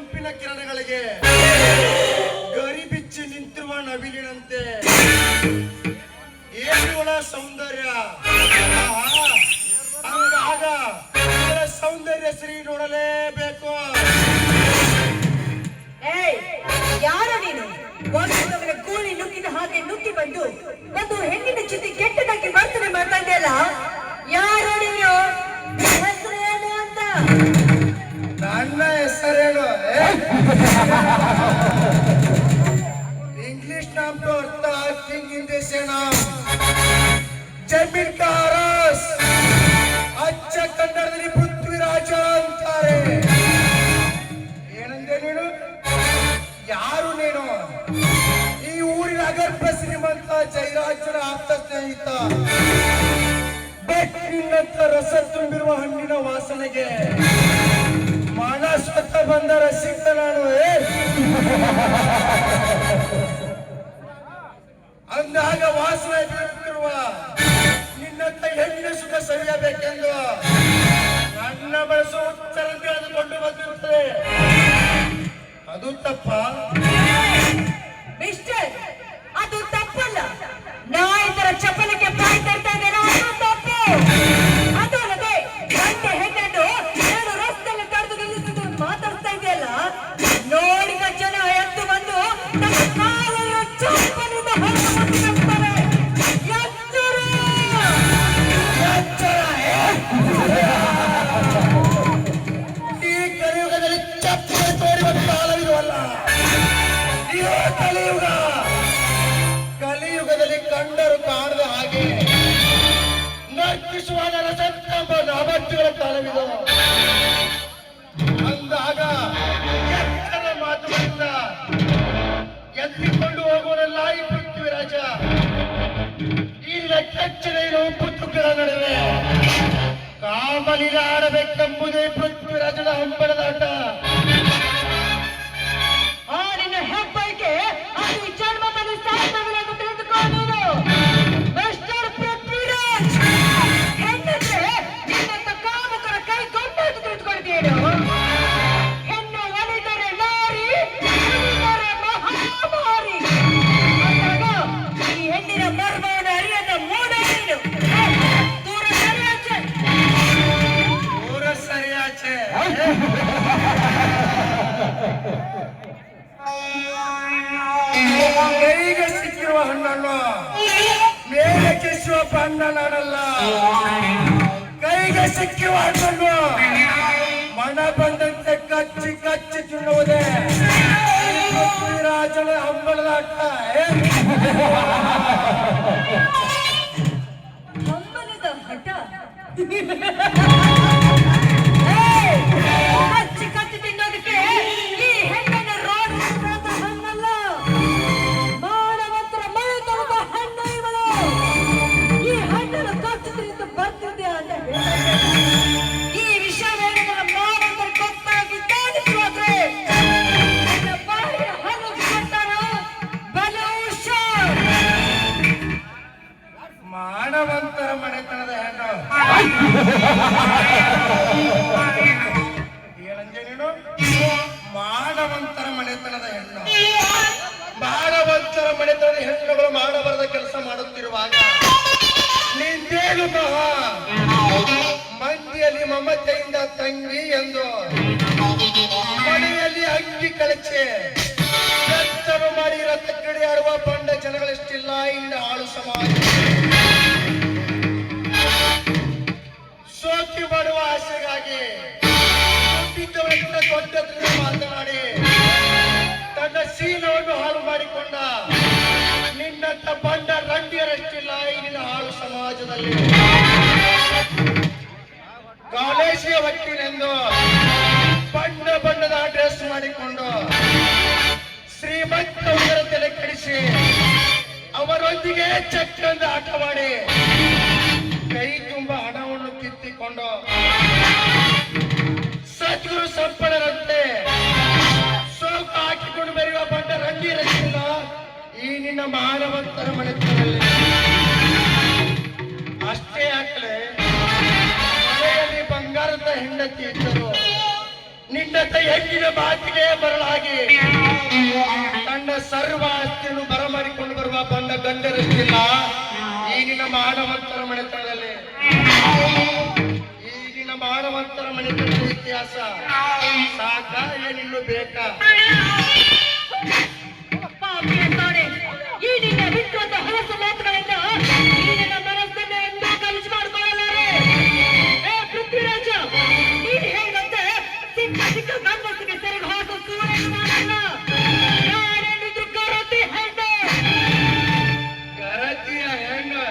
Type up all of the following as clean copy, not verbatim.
ತಂಪಿನ ಕಿರಣಗಳಿಗೆ ಗರಿ ಬಿಚ್ಚಿ ನಿಂತಿರುವ ನವಿಲಿನಂತೆ ಏನುಗಳ ಸೌಂದರ್ಯ. ಅಂದಾಗ ಇದರ ಸೌಂದರ್ಯ ಶ್ರೀ ನೋಡಲೇಬೇಕು. ಯಾರು ನೀನು? ಕೂಲಿ ನುಗ್ಗಿದ ಹಾಗೆ ನುಗ್ಗಿ ಬಂದು ಒಂದು ಹೆಣ್ಣಿನ ಜೊತೆ ಕೆಟ್ಟದಾಗಿ ವರ್ತನೆ ಮಾಡ್ತಾ ಇದೆಯಲ್ಲ, ಯಾರು ನೀನು? ಹೆಸರು ಏನು ಅಂತ? ನನ್ನ ಹೆಸರೇನು? इंग्लिश नाम तो अर्थ थिंग इन दिस नाम जमीन का रस ಅಚ್ಚ ಕನ್ನಡದಲ್ಲಿ ಪೃಥ್ವಿರಾಜ ಅಂತಾರೆ. ಏನಂದೆ ನೀನು? ಯಾರು ನೀನು? ಈ ಊರಿನ ಅಗರ್ಭ ಶ್ರೀಮಂತ ಜಯರಾಜನ ಆಪ್ತ ಸ್ನೇಹಿತ. ಬೆಟ್ಟಿನಂತ ರಸ ತುಂಬಿರುವ ಹಣ್ಣಿನ ವಾಸನೆಗೆ ಮನಸ್ವತ್ತ ಬಂದ ರಸಿಕ ನಾನು. ಅಂದಾಗ ವಾಸನೆ ಬೀರುತ್ತಿರುವ ನಿನ್ನಂತ ಹೆಣ್ಣಿನ ಸುಖ ಸವಿಯಬೇಕೆಂದು ನನ್ನ ಬಳಸು ಉತ್ತರ ತಿಳಿದುಕೊಂಡು ಬಂದಿರುತ್ತದೆ. ಅದು ತಪ್ಪ ಮಿಸ್ಟರ್? ಅದು ತಪ್ಪಲ್ಲ. ನಾ ಇದರ ಚಪ್ಪಲಕ್ಕೆ ಬಾಯಿ ತರ್ತಾ ಇದ್ದೇನೆ, ಅದು ತಪ್ಪು. ಅದು ಅಲ್ಲದೆ ಗಂಡ ಹೆಣ್ಣನ್ನು ನಾನು ರಸ್ತೆಯಲ್ಲಿ ತಡೆದು ನಿಲ್ಲಿಸಿದ್ದು ಮಾತಾಡ್ತಾ ಇದೆಯಲ್ಲ, ನೋಡಿದ ಜನ ಎದ್ದು ಬಂದು ತಮ್ಮ ಕಾಲನ್ನು ಚಪ್ಪಲಿಂದ ಹೊರಗೆ ಹಾಕಿರ್ತಾರೆ. ಈ ಕಲಿಯುಗದಲ್ಲಿ ಚಪ್ಪಲಿ ತೋರಿವ ಕಾಲವಿರುವಲ್ಲ. ಕಲಿಯುಗ, ಕಲಿಯುಗದಲ್ಲಿ ಕಂಡರು ಕಾಣದ ಹಾಗೆ ನರ್ತಿಸುವ ರಸಂತಂಬ ನಾಮಟ್ಟುಗಳ ಕಾಲವಿದು. ಅಂದಾಗ ಎತ್ತರ ಮಾತುಗಳಿಂದ ಎತ್ತಿಕೊಂಡು ಹೋಗುವಲ್ಲ ಈ ಪೃಥ್ವಿರಾಜ. ಇಲ್ಲ ಕೆಚ್ಚನೆಯ ಉಪ್ಪು ತುಕ್ಕಳ ನಡುವೆ ಕಾಮಲಿನ ಆಡಬೇಕೆಂಬುದೇ ಪೃಥ್ವಿರಾಜನ ಹಂಬಲದಾಟ. ನಿನ್ನ ಹೆಬ್ಬೈಕೆ ಅದು ಈ ಜನ್ಮದಲ್ಲಿ ಸಾಧ್ಯವಿಲ್ಲ ತಿಳಿದುಕೊಂಡು ಮಿಸ್ಟರ್ ಪೃಥ್ವಿರಾಜ್. ಹೆಣ್ಣಿದ್ರೆ ನಿನ್ನಂತ ಕಾಮುಕರ ಕೈ ಕೊಂಡಾಯ್ತು ತಿಳಿದುಕೊಂಡಿದ್ದೇನು? ಹೆಣ್ಣು ಒಲಿದರೆ ನಾರಿ, ಒಲಿದರೆ ಮಹಾಮಾರಿ. ಅಂದಾಗ ಈ ಹೆಣ್ಣಿನ ಮರ್ಮವನ್ನು ಅರಿಯದ ಮೂಢ ನೀನು. ದೂರ ಸರಿಯಾಚೆ, ದೂರ ಸರಿಯಾಚೆ. ಕೈಗೆ ಸಿಕ್ಕಿರುವ ಹಣ್ಣನ್ನು ಮೇಲೆ ಕೆಸುವ ಬಣ್ಣ ನಾಡಲ್ಲ. ಕೈಗೆ ಸಿಕ್ಕಿರುವ ಹಣ್ಣನ್ನು ಮನ ಬಂದಂತೆ ಕಚ್ಚಿ ಕಚ್ಚಿ ತಿನ್ನುವುದೇ ಪೃಥ್ವಿರಾಜನ ಹಂಬಲದಾಟ. ಹಂಬಲದ ಹಠ. ಕಚ್ಚಿ ಕಚ್ಚಿ ತಿನ್ನೋದಕ್ಕೆ ಈ ಹೆಣ್ಣನ್ನು ರೋಡ್ ಹಣ್ಣಲ್ಲ, ಮಾನವಂತರ ಮೈತನದ ಹಣ್ಣು ಇವಳು. ಈ ಹಣ್ಣನ್ನು ಕಚ್ಚಿ ತಿಂದು ಬರ್ತಿದ್ದೆ ಅಂತ ಹೇಳಿದ್ರೆ ಈ ವಿಷಯವೇನು ನನ್ನ ಮಾನವಂತರು ಗೊತ್ತಾಗಿದ್ದಾದ್ರೆ ನನ್ನ ಬಾಯಿಯ ಹಣ್ಣು ಕೊಟ್ಟಾರ ಬಲು ಹುಷಾರ್. ಮಾನವಂತರ ಮನೆತನದ ಹೆಣ್ಣು. ಏನಂದೆ ನೀನು? ಮಾನವಂತರ ಮನೆತನದ ಹೆಣ್ಣು. ಮಾನವಂತರ ಮನೆತನದ ಹೆಣ್ಣುಗಳು ಮಾಡಬಾರದ ಕೆಲಸ ಮಾಡುತ್ತಿರುವಾಗ ನಿಂದೇನು ಮಹಾ ಮಂದಿಯಲ್ಲಿ ಮಮತೆಯಿಂದ ತಂಗಿ ಎಂದು ಮನೆಯಲ್ಲಿ ಅಂಗಿ ಕಳಚೆ ಎತ್ತರು ಮಾಡಿ ರಥ ಕಿಡಿಯಾಡುವ ಬಂಡ ಜನಗಳಷ್ಟಿಲ್ಲ ಇನ್ನು ಆಳು ಸಮಾಜ. ಸೋಕಿ ಮಾಡುವ ಆಸೆಗಾಗಿ ದೊಡ್ಡ ಮಾತನಾಡಿ ತನ್ನ ಶೀಲವನ್ನು ಹಾಳು ಮಾಡಿಕೊಂಡ ನಿನ್ನಂತ ಬಂಡ ರಂಡಿಯರಷ್ಟಿಲ್ಲ ಇಲ್ಲಿನ ಹಾಳು ಸಮಾಜದಲ್ಲಿ. ಕಾಲೇಜಿಗೆ ಹೊಟ್ಟಿನೆಂದು ಬಣ್ಣ ಬಣ್ಣದ ಡ್ರೆಸ್ ಮಾಡಿಕೊಂಡು ಶ್ರೀಮಂತರ ತಲೆ ಕೆಡಿಸಿ ಅವರೊಂದಿಗೆ ಚಕ್ರದ ಆಟವಾಡಿ ಕೈ ತುಂಬ ಹಣವನ್ನು ಕಿತ್ತಿಕೊಂಡು ಸದ್ಗುರು ಸಂಪನ್ನರಂತೆ ಸೋಕು ಹಾಕಿಕೊಂಡು ಬರೆಯುವ ಬಂಡ ರಂಗಿರಲಿಲ್ಲ ಈ ನಿನ್ನ ಮಾನವಂತರ ಮನೆತನದಲ್ಲಿ. ಅಷ್ಟೇ ಹಾಕಲೆ ಮನೆಯಲ್ಲಿ ಬಂಗಾರದ ಹೆಂಡತಿ ಇದ್ದರು, ನಿನ್ನ ಹೆಣ್ಣಿನ ಮಾತಿಗೆ ಬರಲಾಗಿ ತನ್ನ ಸರ್ವ ಆಸ್ತಿಯನ್ನು ಬರಮಾಡಿಕೊಂಡು ಬರುವ ಬಂದ ಗಂಡರಷ್ಟಿಲ್ಲ ಈಗಿನ ಮಾನವಂತರ ಮನೆತನದಲ್ಲಿ. ಈಗಿನ ಮಾನವಂತರ ಮನೆತನದ ಇತಿಹಾಸ ಸಾಕ ಏನಿನ್ನು ಬೇಕಾ? ಈ ನಿನ್ನ ಬಿಟ್ಟುವಂತ ಹೊಲಸ ಮಾತುಗಳಿಂದ ಈ ನಿನ್ನ ಮನಸ್ಸನ್ನು ಎಂದೂ ಕಲಿಸಿ ಮಾಡಿಕೊಳ್ಳಲಾರೆ. ಪೃಥ್ವಿರಾಜ, ನೀನು ಹೇಳಿದಂತೆ ಚಿಕ್ಕ ಚಿಕ್ಕ ಗಂಡಸಿಗೆ ಸೆರೆಗೆ ಹಾಕೋ ಸೂರ್ಯನ ಮಾಡಲ್ಲ. ಯಾರೇನಿದ್ರು ಕರತಿ ಹೆಣ್ಣು. ಕರತಿಯ ಹೆಣ್ಣು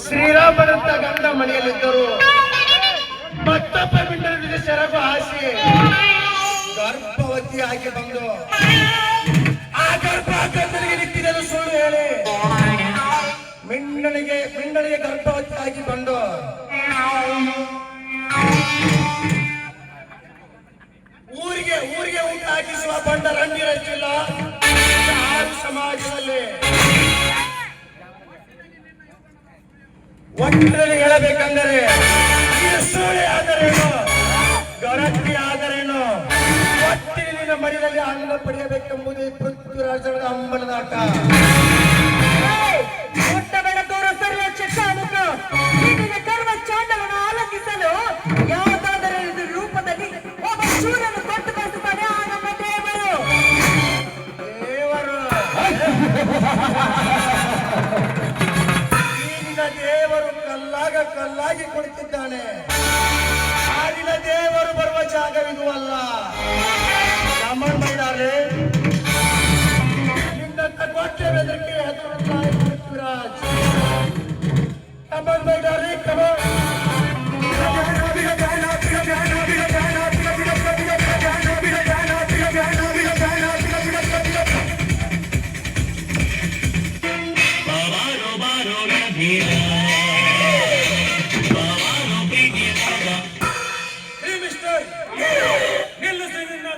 ಶ್ರೀರಾಮನಂತ ಗಂಡ ಮನೆಯಲ್ಲಿದ್ದರು. ಮತ್ತೊಬ್ಬ ಮಿಂಡನಿಗೆ ಸೆರಗು ಹಾಸಿ ಗರ್ಭವತಿಯಾಗಿ ಬಂದು ಆ ಗರ್ಭಕ್ಕೆ ನಿಂತಿದ್ದಲು ಸುಳ್ಳು ಹೇಳಿ ಮಿಂಡನಿಗೆ ಗರ್ಭವತಿಯಾಗಿ ಬಂದು ಊರಿಗೆ ಊಟ ಹಾಕಿಸುವ ಬಂಡ ರಂಗಿರಚಿಲ್ಲ ಸಮಾಜದಲ್ಲಿ. ಒಟ್ಟಿನಲ್ಲಿ ಹೇಳಬೇಕಂದರೆ ಸೂಳೆ ಆದರೇನು, ಗರತಿ ಆದರೇನು, ಒಟ್ಟಿನ ಮಡಿಯಲ್ಲಿ ಅನ್ನ ಪಡೆಯಬೇಕೆಂಬುದೇ ಪೃಥ್ವಿರಾಜನ ಅಂಬಲದಾಟ. ಮುಟ್ಟ ಬೆಳಕೂರ ಸರ್ವ ಚಿಕ್ಕಾಮುಖ ನಿನ್ನ ಕರ್ಮ ಚಾಂಡವನ್ನು ಆಲಂಗಿಸಲು ಯಾವುದಾದರೂ ರೂಪದಲ್ಲಿ ಒಬ್ಬ ಶೂರನ್ನು ಕೊಟ್ಟು ಕಳಿಸುತ್ತಾನೆ ಆ ನಮ್ಮ ದೇವರು. ಈಗಿನ ದೇವರು ಕಲ್ಲಾಗಿ ಕುಳಿತಿದ್ದಾನೆ. ಆಗಿನ ದೇವರು ಬರುವ ಜಾಗವಿದು ಅಲ್ಲ. ರಾಮನ್ ಮೈದಾರೆ ನಿನ್ನಂತ ಕೋಟೆ ಬೆದರಿಕೆ ಹೆದರುತ್ತಾಯಿ ಪೃಥ್ವಿರಾಜ್. ರಾಮನ್ ಮೈದಾರೆ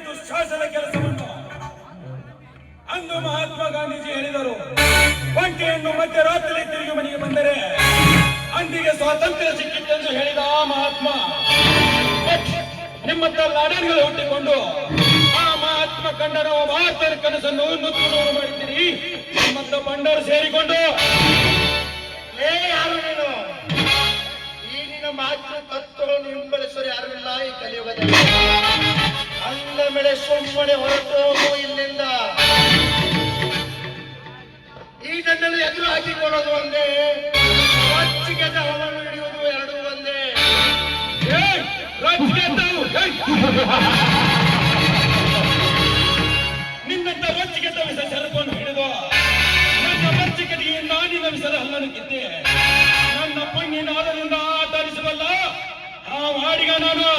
ದುಶ್ಶಾಸನ ಕೆಲಸವನ್ನು ಅಂದು ಮಹಾತ್ಮ ಗಾಂಧೀಜಿ ಹೇಳಿದರು. ಒಂಟೆಯನ್ನು ಮಧ್ಯರಾತ್ರಿ ತಿರುಗಿ ಮನೆಗೆ ಬಂದರೆ ಅಂದಿಗೆ ಸ್ವಾತಂತ್ರ್ಯ ಸಿಕ್ಕಿತ್ತೆಂದು ಹೇಳಿದ ಆ ಮಹಾತ್ಮ ನಿಮ್ಮತ್ತ ಲಾಡನ್ಗಳು ಹುಟ್ಟಿಕೊಂಡು ಆ ಮಹಾತ್ಮ ಕಂಡನ ಭಾರತದ ಕನಸನ್ನು ನುಚ್ಚು ನೂರು ಮಾಡಿದ್ದೀರಿ. ನಿಮ್ಮತ್ತ ಬಂಡರು ಸೇರಿಕೊಂಡು ಯಾರು ನೀನು? ಈಗಿನ ಮಾತೃ ತತ್ವಗಳನ್ನು ಹಿಂಬಳಿಸಲು ಯಾರು ಇಲ್ಲ ಈ ಕಲಿಯುಗದಲ್ಲಿ. ಅಂದ ಮೇಲೆ ಸುಮ್ಮನೆ ಹೊರಟು ಹೋಗು ಇಲ್ಲಿಂದ. ಈ ನನ್ನನ್ನು ಎದುರು ಹಾಕಿಕೊಳ್ಳೋದು ಒಂದೇ, ರೊಚ್ಚಿಗೆದ್ದ ಅವನನ್ನು ಹಿಡಿಯುವುದು ಎರಡೂ ಒಂದೇ. ನಿನ್ನಂತ ರೊಚ್ಚಿಗೆದ್ದ ವಿಷ ಸರಪನ್ನು ಹಿಡಿದು ನನ್ನ ರೊಚ್ಚಿಗೆದೆಯಿಂದ ನಿನ್ನ ವಿಷದ ಹಲ್ಲನ್ನು ಕಿತ್ತೆ ನನ್ನ ಪಂಗಿನ ಹಾಲದಿಂದ ಆಟರಿಸಬಲ್ಲ ಆ ವಾಡಿಗ ನಾನು.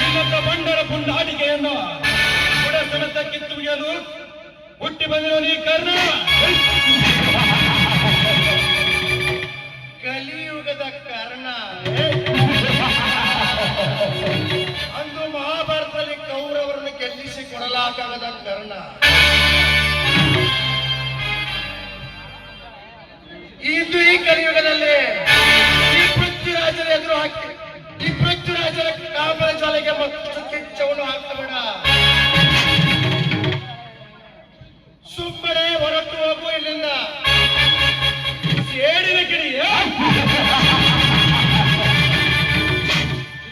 ನಿನ್ನಂತ ಬಂಡರ ಪುಂಡಾಟಿಕೆಯನ್ನು ಕೂಡ ಸಮೇತ ಕಿತ್ತುಗೆಯಲು ಹುಟ್ಟಿ ಬಂದಿರೋ ನೀ ಕರ್ಣ. ಕಲಿಯುಗದ ಕಾರಣ ಅಂದು ಮಹಾಭಾರತದಲ್ಲಿ ಕೌರವರನ್ನು ಗೆಲ್ಲಿಸಿ ಕೊಡಲಾಗದ ಕಾರಣ ಇಂದು ಈ ಕಲಿಯುಗದಲ್ಲಿ ಈ ಪೃಥ್ವಿರಾಜರ ಎದುರು ಹಾಕಿ ಈ ಪೃಥ್ವಿರಾಜರ ಕಾಮನ ಜಾಲೆಗೆ ಮತ್ತು ಕಿಚ್ಚವನ್ನು ಹಾಕಬೇಡ. ಸುಮ್ಮನೆ ಹೊರಟು ಹೋಗು ಇಲ್ಲಿಂದ. ಸೇಡಿನ ಕಿಡಿ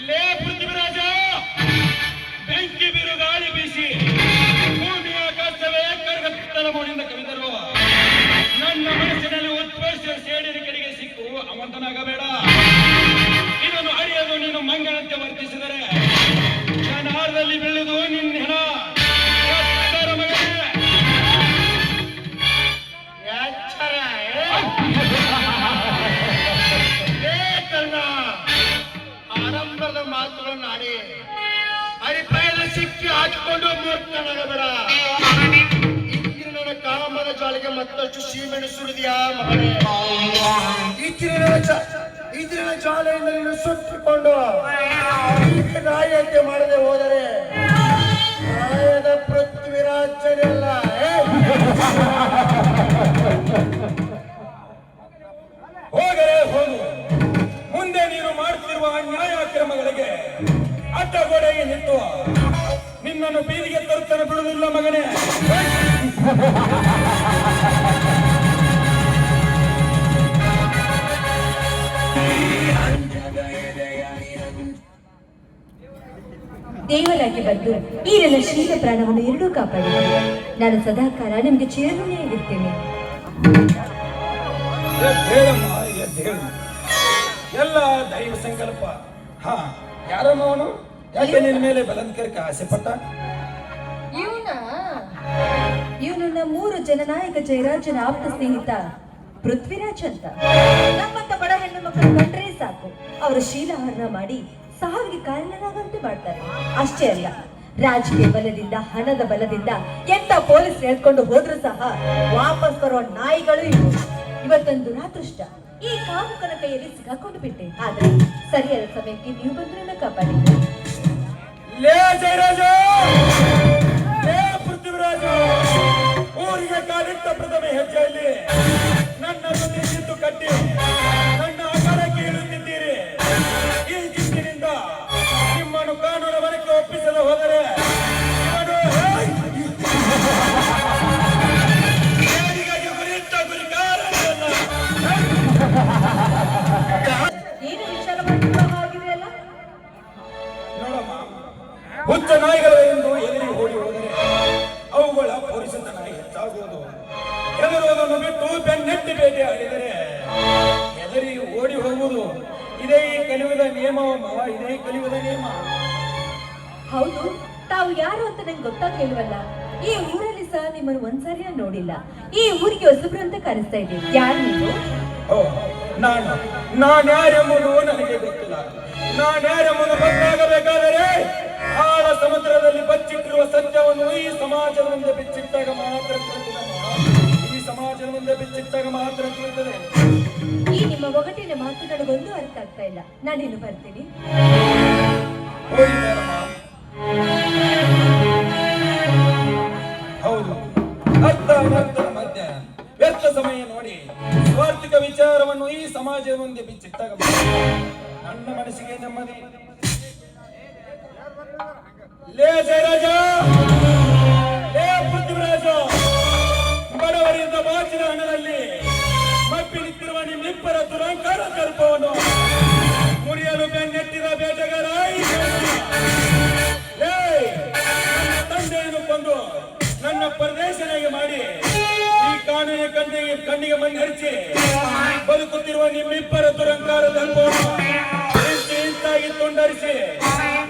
ಲೇ ಪೃಥ್ವಿರಾಜ, ಬೆಂಕಿ ಬಿರುಗಾಳಿ ಬೀಸಿ ಭೂಮಿ ಆಕಾಶವೇ ಕರಗತ್ತಲ ಮೋಡಿಯಿಂದ ಕವಿದರು ನನ್ನ ಮನಸ್ಸಿನಲ್ಲಿ ಉತ್ಪರಿಸಿದ ಸೇಡಿನ ಕಡೆಗೆ ಸಿಕ್ಕು ಅವಂತನಾಗಬೇಡ. ಇದನ್ನು ಅರಿಯಲು ನೀನು ಮಂಗನಂತೆ ವರ್ತಿಸಿದರೆ ಜನಾರ್ದಲ್ಲಿ ಬೀಳುವುದು ನಿನ್ನ ಹೆಣ. ಎತ್ತರ ಮಗನೇ. ಎಚ್ಚರ ಆರಂಭದ ಮಾತುಗಳನ್ನು ಆಡಿ ಅಡಿಪಾಯದ ಸಿಕ್ಕಿ ಹಾಕಿಕೊಂಡು ಮೂರ್ಖನಾಗಬೇಡ. ಇಂದಿನ ನನ್ನ ಕಾಮನ ಜಾಲಿಗೆ ಮತ್ತಷ್ಟು ಸೀಮೆಣ್ಣೆ ಸುರಿದಿಯಾ ಮಗನೇ? ಇಂದಿನ ಜಾಲೆಯಿಂದ ನೀನು ಸುತ್ತಿಕೊಂಡು ನಾಯಿಯಂತೆ ಮಾಡದೆ ಹೋದರೆ ನಾಯದ ಪೃಥ್ವಿರಾಜನೆಲ್ಲ ನಿನ್ನನ್ನು ಬೀದಿಗೆ ತರುತ್ತಾನೆ ಬಿಡುವುದಿಲ್ಲ ಮಗನೇ. ದೇವರಾಗಿ ಬಂದು ಈ ನನ್ನ ಶೀಲ ಪ್ರಾಣವನ್ನು ಎರಡೂ ಕಾಪಾಡಿದೆ. ನಾನು ಸದಾಕಾಲ ನಿಮ್ಗೆ ಚಿರಋಣಿಯಾಗಿರ್ತೇನೆ. ಹೇಳಮ್ಮ, ಹೇಳು. ಎಲ್ಲ ದೈವ ಸಂಕಲ್ಪ. ಹಾ, ಯಾರಮ್ಮ ಅವನು? ಯಾಕೆ ನಿನ್ನ ಮೇಲೆ ಬಲಂಕರಕ್ಕೆ ಆಸೆ ಪಟ್ಟ? ಇವನು ನಮ್ಮ 3 ಜನನಾಯಕ ಜಯರಾಜನ ಆಪ್ತ ಸ್ನೇಹಿತ ಪೃಥ್ವಿರಾಜ್ ಅಂತ. ನಮ್ಮಂತ ಬಡ ಹೆಣ್ಣು ಮಕ್ಕಳು ಕಂಡ್ರೆ ಸಾಕು, ಅವರ ಶೀಲಹರಣ ಮಾಡಿ ಸಾವಿಗೆ ಕಾರಣನಾಗಂತೆ ಮಾಡ್ತಾರೆ. ಅಷ್ಟೇ ಅಲ್ಲ, ರಾಜಕೀಯ ಬಲದಿಂದ, ಹಣದ ಬಲದಿಂದ ಎಂತ ಪೊಲೀಸ್ ಹೇಳ್ಕೊಂಡು ಹೋದ್ರು ಸಹ ವಾಪಸ್ ಬರುವ ನಾಯಿಗಳು ಇವು. ಇವತ್ತೊಂದು ದುರಾದೃಷ್ಟ, ಈ ಕಾಮುಕನ ಕೈಯಲ್ಲಿ ಸಿಗಾಕೊಂಡು ಬಿಟ್ಟೆ. ಆದ್ರೆ ಸರಿಯಾದ ಸಮಯಕ್ಕೆ ನೀವು ಬಂದ್ರೆ ಕಾಪಾಡಿದ್ರಿ. ಲೇ ಜಯರಾಜ, ಲೇ ಪೃಥ್ವಿರಾಜ, ಊರಿಗೆ ಕಾಲಿಟ್ಟ ಪ್ರಥಮ ಹೆಜ್ಜೆಯಲ್ಲಿ ನನ್ನ ಜೊತೆ ಜಿದ್ದು ಕಟ್ಟಿ ನನ್ನ ಅಖಾಡಕ್ಕೆ ಇಳುತ್ತಿದ್ದೀರಿ. ಈ ಜಿದ್ದಿನಿಂದ ನಿಮ್ಮನ್ನು ಕಾನೂನು ಬರಕ್ಕೆ ಒಪ್ಪಿಸಲು ಹೋದರೆ ಏನು ವಿಚಾರ ಮಾಡಿಲ್ಲ. ನೋಡಮ್ಮ, ಹುಚ್ಚ ನಾಯಿಗಳ ಎಂದು ಎದುರಿ ಓಡಿ ಹೋದರೆ ಅವುಗಳ ಪೌರುಷತನ ಹೆಚ್ಚಾಗುವುದು. ಎದುರುವುದನ್ನು ಬಿಟ್ಟು ಬೆನ್ನೆಟ್ಟಿ ಬೇಟೆ ಆಡಿದರೆ ಎದುರಿ ಓಡಿ ಹೋಗುವುದು. ಇದೇ ಕಲಿಯುವುದ ನಿಯಮವಮ್ಮ, ಇದೇ ಕಲಿಯುವುದ ನಿಯಮ. ಹೌದು, ತಾವು ಯಾರು ಅಂತ ನಂಗೆ ಗೊತ್ತಾಗ್ಲಿಲ್ವಲ್ಲ. ಈ ಊರಲ್ಲಿ ಸಹ ನಿಮ್ಮನ್ನು ಒಂದ್ಸರಿಯ ನೋಡಿಲ್ಲ. ಈ ಊರಿಗೆ ಹೊಸಬ್ರು ಅಂತ ಕರೆಸ್ತಾ ಇದ್ದೀವಿ. ಯಾರು ನೀವು? ನಾನ್ಯಾರೆಂಬುದು ನನಗೆ ಗೊತ್ತಿಲ್ಲ. ನಾನ್ಯಾರೆಂಬುದು ಗೊತ್ತಾಗಬೇಕಾದರೆ ಆಳ ಸಮುದ್ರದಲ್ಲಿ ಬಚ್ಚಿಟ್ಟಿರುವ ಸತ್ಯವನ್ನು ಈ ಸಮಾಜದ ಮುಂದೆ ಬಿಚ್ಚಿಟ್ಟಾಗ ಮಾತ್ರ ಈ ಸಮಾಜದ ಮುಂದೆ ಬಿಚ್ಚಿಟ್ಟಾಗ ಮಾತ್ರ ತಿಳಿಯುತ್ತದೆ. ಈ ನಿಮ್ಮ ಒಗಟಿನ ಮಾತು ನನಗೊಂದು ಅರ್ಥ ಆಗ್ತಾ ಇಲ್ಲ. ನಾನಿನ್ನು ಬರ್ತೀನಿ. ಹೌದು, ಅರ್ಥ ಮಧ್ಯ ವ್ಯರ್ಥ ಸಮಯ ನೋಡಿ ಸ್ವಾರ್ಥಿಕ ವಿಚಾರವನ್ನು ಈ ಸಮಾಜದ ಮುಂದೆ ಬಿಚ್ಚಿಟ್ಟಾಗ ನನ್ನ ಮನಸ್ಸಿಗೆ ನೆಮ್ಮದಿ. ಲೇ ಜಯರಾಜ, ಲೇ ಪೃಥ್ವಿರಾಜ, ಬಡವರಿಂದ ಬಾಚಿನ ಹಣದಲ್ಲಿ ಮಪ್ಪಿ ನಿಂತಿರುವ ನಿಮ್ಮಿಬ್ಬರ ದುರಂಕಾರ ಕಲ್ಪವನ್ನು ಮುರಿಯಲು ಬೆನ್ನಟ್ಟಿದ ಬೇಟೆಗಾರ ನನ್ನ ತಂದೆಯನ್ನು ಕೊಂದು ನನ್ನ ಪರದೇಶನಾಗಿ ಮಾಡಿ ಈ ಕಾನೂನಿನ ಕಣ್ಣಿಗೆ ಮಣ್ಣರಿಸಿ ಬದುಕುತ್ತಿರುವ ನಿಮ್ಮಿಬ್ಬರ ದುರಂಕಾರ ಕಲ್ಪವನ್ನು ಇಂತಾಗಿ ತುಂಡರಿಸಿ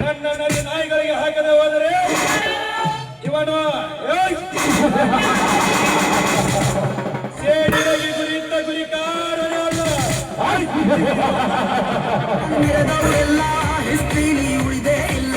ನನ್ನ ನದಿ ನಾಯಿಗಳಿಗೆ ಹಾಕದೆ ಹೋದರೆ ಇವನು ಸೇಡಿಗಾಗಿ ಗುರಿಯಿದ್ದ ಗುರಿಕಾರನೇ ಅಲ್ಲ. ಎಲ್ಲ ಹಿಸ್ಟ್ರಿ ಉಳಿದೇ ಇಲ್ಲ.